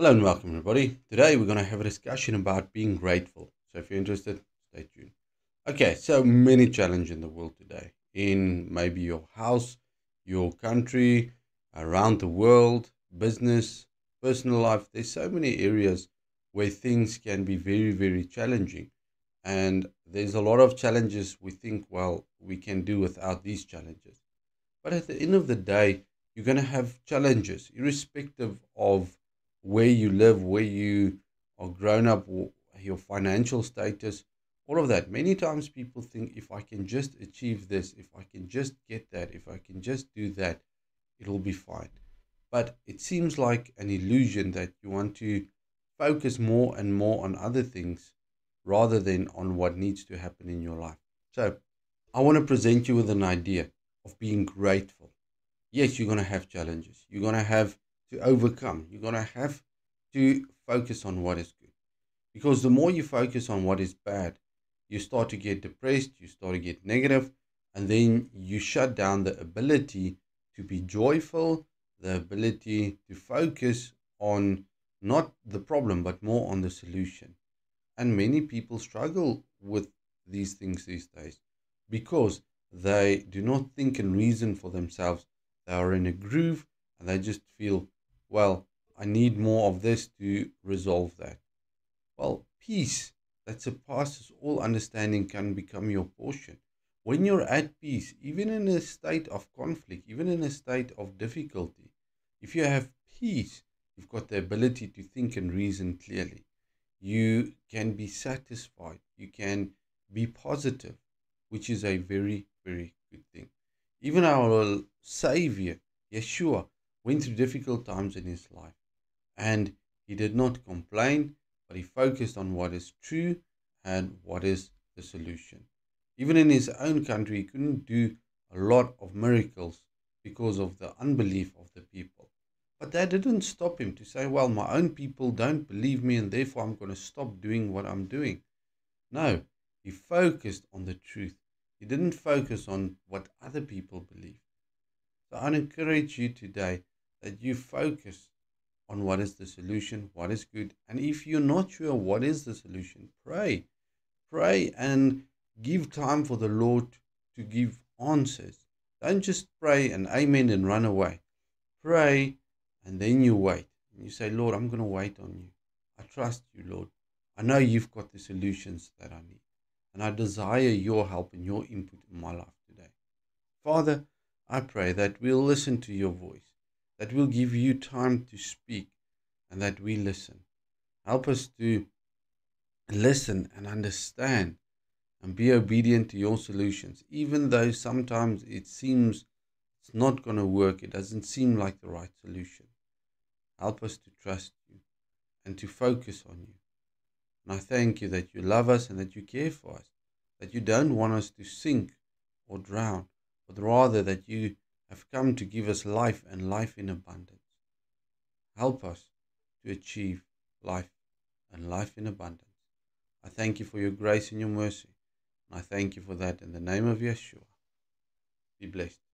Hello and welcome, everybody. Today we're going to have a discussion about being grateful. So if you're interested, stay tuned. Okay, so many challenges in the world today, in maybe your house, your country, around the world, business, personal life. There's so many areas where things can be very, very challenging. And there's a lot of challenges we think, well, we can do without these challenges. But at the end of the day, you're going to have challenges, irrespective of where you live, where you are grown up, your financial status, all of that. Many times people think if I can just achieve this, if I can just get that, if I can just do that, it'll be fine. But it seems like an illusion that you want to focus more and more on other things rather than on what needs to happen in your life. So, I want to present you with an idea of being grateful. Yes, you're going to have challenges. You're going to have to overcome. You're going to have to focus on what is good. Because the more you focus on what is bad, you start to get depressed, you start to get negative, and then you shut down the ability to be joyful, the ability to focus on not the problem, but more on the solution. And many people struggle with these things these days because they do not think and reason for themselves. They are in a groove and they just feel, well, I need more of this to resolve that. Well, peace that surpasses all understanding can become your portion. When you're at peace, even in a state of conflict, even in a state of difficulty, if you have peace, you've got the ability to think and reason clearly. You can be satisfied. You can be positive, which is a very, very good thing. Even our Savior, Yeshua, went through difficult times in his life and he did not complain, but he focused on what is true and what is the solution. Even in his own country, he couldn't do a lot of miracles because of the unbelief of the people. But that didn't stop him to say, well, my own people don't believe me, and therefore I'm going to stop doing what I'm doing. No, he focused on the truth. He didn't focus on what other people believe. So I encourage you today that you focus on what is the solution, what is good. And if you're not sure what is the solution, pray. Pray and give time for the Lord to give answers. Don't just pray and amen and run away. Pray and then you wait. And you say, Lord, I'm going to wait on you. I trust you, Lord. I know you've got the solutions that I need. And I desire your help and your input in my life today. Father, I pray that we'll listen to your voice, that we'll give you time to speak, and that we listen. Help us to listen and understand and be obedient to your solutions, even though sometimes it seems it's not going to work, it doesn't seem like the right solution. Help us to trust you and to focus on you. And I thank you that you love us and that you care for us, that you don't want us to sink or drown, but rather that you have come to give us life and life in abundance. Help us to achieve life and life in abundance. I thank you for your grace and your mercy. And I thank you for that in the name of Yeshua. Be blessed.